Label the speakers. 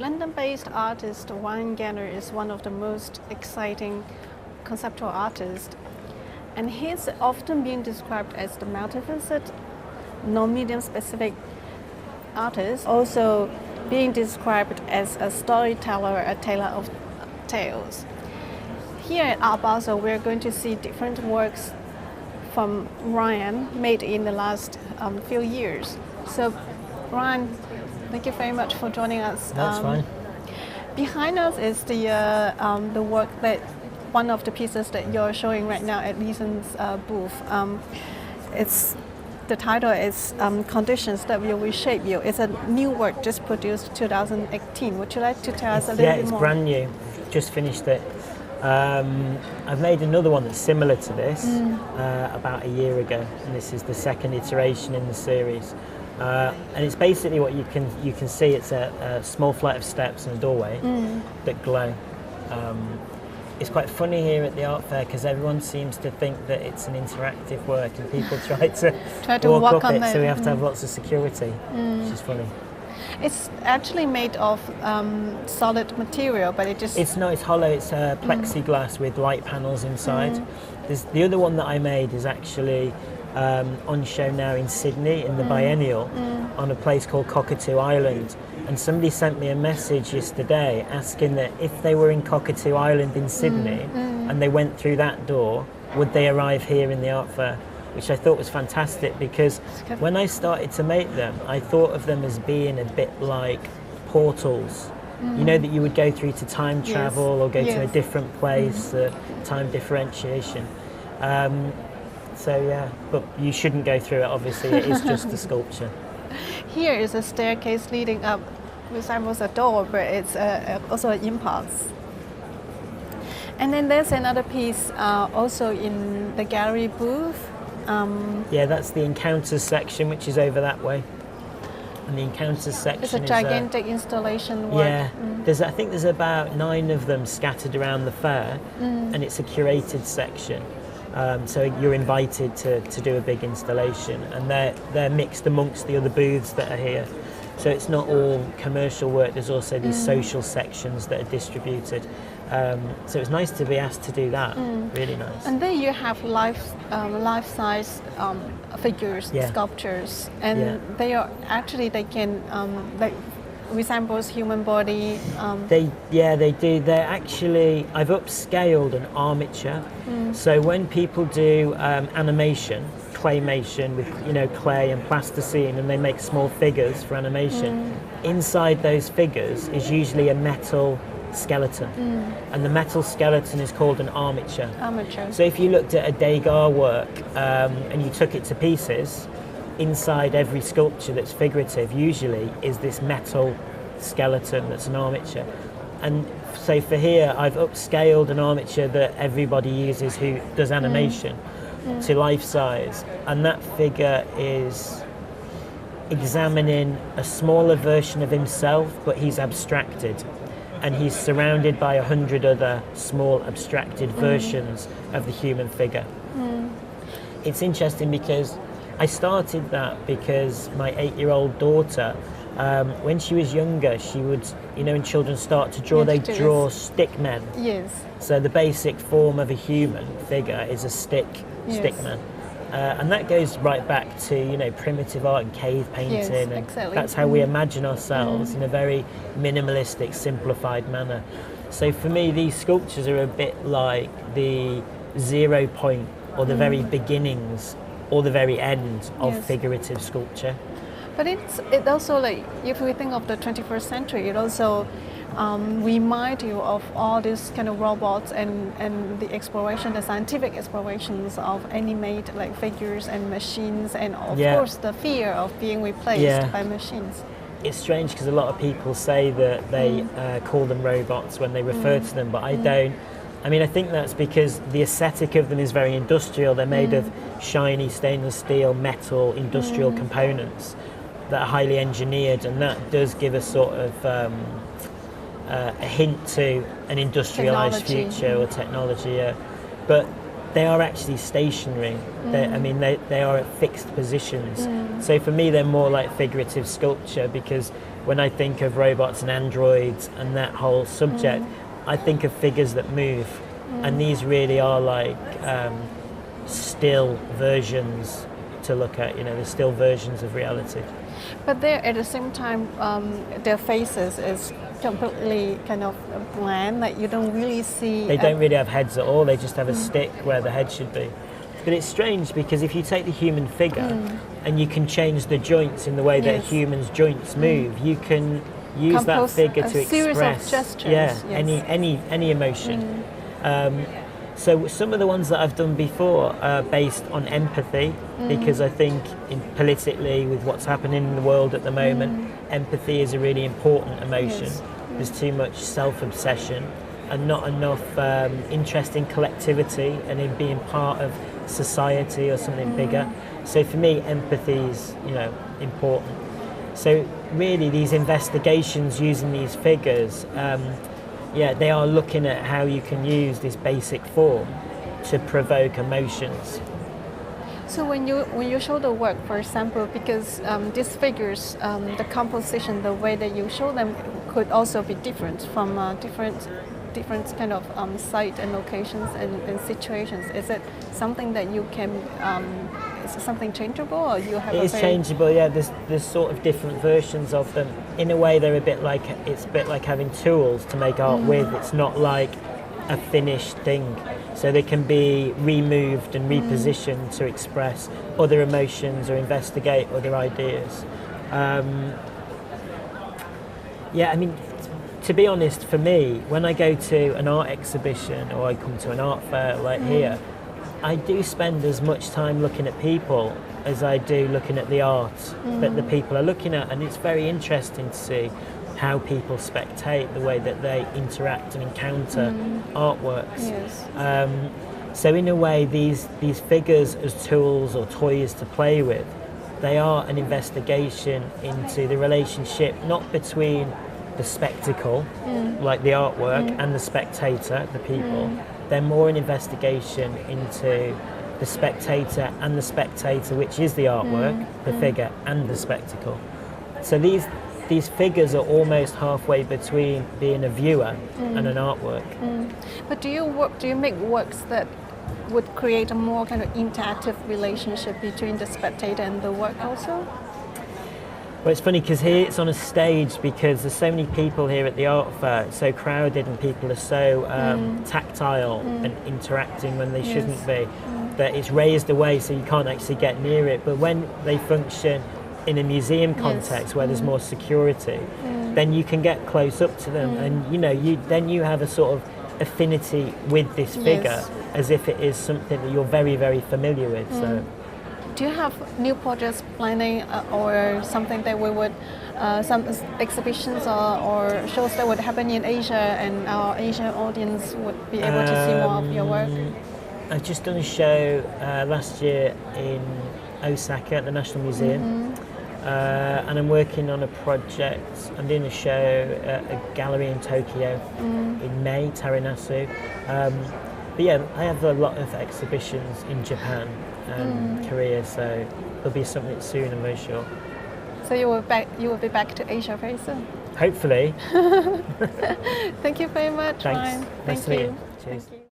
Speaker 1: London-based artist Ryan Gander is one of the most exciting conceptual artists, and he's often being described as the multifaceted, non-medium specific artist, also being described as a storyteller, a teller of tales. Here at Art Basel, we're going to see different works from Ryan made in the last few years. So, Ryan, thank you very much for joining us.
Speaker 2: That's fine.
Speaker 1: Behind us is the work that one of the pieces that you're showing right now at Leeson's booth. The title is Conditions That Will Reshape You. It's a new work just produced 2018. Would you like to tell us a little bit more?
Speaker 2: Yeah, it's brand new. Just finished it. I've made another one that's similar to this about a year ago, and this is the second iteration in the series. And it's basically what you can see. It's a small flight of steps and a doorway that glow. It's quite funny here at the art fair because everyone seems to think that it's an interactive work, and people try to walk up it, so we have to have lots of security, which is funny.
Speaker 1: It's actually made of solid material, but it's
Speaker 2: hollow. It's plexiglass with light panels inside. The other one that I made is actually on show now in Sydney in the Biennial on a place called Cockatoo Island, and somebody sent me a message yesterday asking that if they were in Cockatoo Island in Sydney and they went through that door, would they arrive here in the art fair, which I thought was fantastic, because when I started to make them, I thought of them as being a bit like portals, you know, that you would go through to time travel or go to a different place, time differentiation. So yeah, but you shouldn't go through it, obviously. It is just a sculpture.
Speaker 1: Here is a staircase leading up, resembles a door, but it's also an impulse. And then there's another piece also in the gallery booth.
Speaker 2: Yeah, that's the Encounters section, which is over that way. And the Encounters section is
Speaker 1: a gigantic installation work.
Speaker 2: Yeah, I think there's about 9 of them scattered around the fair, and it's a curated section. So you're invited to do a big installation, and they're mixed amongst the other booths that are here. So it's not all commercial work, there's also these social sections that are distributed. So it's nice to be asked to do that, really nice.
Speaker 1: And then you have life-size figures, sculptures, and they can resembles human body.
Speaker 2: They do. They're actually, I've upscaled an armature. So when people do animation, claymation with clay and plasticine, and they make small figures for animation, inside those figures is usually a metal skeleton, and the metal skeleton is called an armature. So if you looked at a Degas work and you took it to pieces, inside every sculpture that's figurative usually is this metal skeleton that's an armature. And so for here I've upscaled an armature that everybody uses who does animation to life size, and that figure is examining a smaller version of himself, but he's abstracted, and he's surrounded by 100 other small abstracted versions of the human figure. It's interesting because I started that because my 8-year-old daughter, when she was younger, she would, when children start to draw, they draw stick men. Yes. So the basic form of a human figure is a stick man. And that goes right back to, primitive art and cave painting. And that's how we imagine ourselves in a very minimalistic, simplified manner. So for me, these sculptures are a bit like the 0 point or the very beginnings or the very end of figurative sculpture.
Speaker 1: But it also, like, if we think of the 21st century, it also remind you of all these kind of robots and the exploration, the scientific explorations of animate like figures and machines, and of course the fear of being replaced by machines.
Speaker 2: It's strange because a lot of people say that they call them robots when they refer to them, but I don't. I mean, I think that's because the aesthetic of them is very industrial. They're made of shiny stainless steel, metal, industrial components that are highly engineered, and that does give a sort of a hint to an industrialized future or technology. But they are actually stationary. I mean, they are at fixed positions. So for me, they're more like figurative sculpture, because when I think of robots and androids and that whole subject, I think of figures that move. And these really are like still versions to look at, they're still versions of reality.
Speaker 1: But they're at the same time, their faces is completely kind of bland, like you don't really see.
Speaker 2: They don't really have heads at all, they just have a stick where the head should be. But it's strange because if you take the human figure and you can change the joints in the way that a human's joints move, you can use that figure to express any emotion. So some of the ones that I've done before are based on empathy, because I think politically with what's happening in the world at the moment, empathy is a really important emotion.
Speaker 1: Yes.
Speaker 2: There's too much self-obsession and not enough interest in collectivity and in being part of society or something bigger. So for me, empathy is, important. So really these investigations using these figures, they are looking at how you can use this basic form to provoke emotions.
Speaker 1: So when you show the work, for example, because these figures, the composition, the way that you show them could also be different from different kind of site and locations and situations. Is it something that you can? Is it something changeable, or you have? It
Speaker 2: is changeable. Yeah, there's sort of different versions of them. In a way, they're a bit like having tools to make art with. It's not like a finished thing. So they can be removed and repositioned to express other emotions or investigate other ideas. I mean, to be honest, for me, when I go to an art exhibition or I come to an art fair like here, I do spend as much time looking at people as I do looking at the art that the people are looking at, and it's very interesting to see how people spectate, the way that they interact and encounter artworks.
Speaker 1: Yes.
Speaker 2: So in a way, these figures as tools or toys to play with, they are an investigation into the relationship not between the spectacle, like the artwork, and the spectator, the people. They're more an investigation into the spectator and the spectator, which is the artwork, the figure, and the spectacle. So these figures are almost halfway between being a viewer and an artwork.
Speaker 1: But do you make works that would create a more kind of interactive relationship between the spectator and the work also?
Speaker 2: Well, it's funny because here it's on a stage because there's so many people here at the art fair. It's so crowded and people are so tactile and interacting when they shouldn't be, that it's raised away so you can't actually get near it. But when they function in a museum context where there's more security, then you can get close up to them, and then you have a sort of affinity with this figure as if it is something that you're very, very familiar with. So.
Speaker 1: Do you have new projects planning or something that we would, some exhibitions or shows that would happen in Asia and our Asian audience would be able to see more of your work?
Speaker 2: I've just done a show last year in Osaka at the National Museum, and I'm working on a project. I'm doing a show at a gallery in Tokyo in May, Tarinasu. But yeah, I have a lot of exhibitions in Japan and Korea, so there'll be something soon, I'm very sure.
Speaker 1: So you will be back to Asia very soon?
Speaker 2: Hopefully.
Speaker 1: Thank you very much,
Speaker 2: Thanks.
Speaker 1: Ryan.
Speaker 2: Nice to meet you. Cheers.
Speaker 1: Thank you.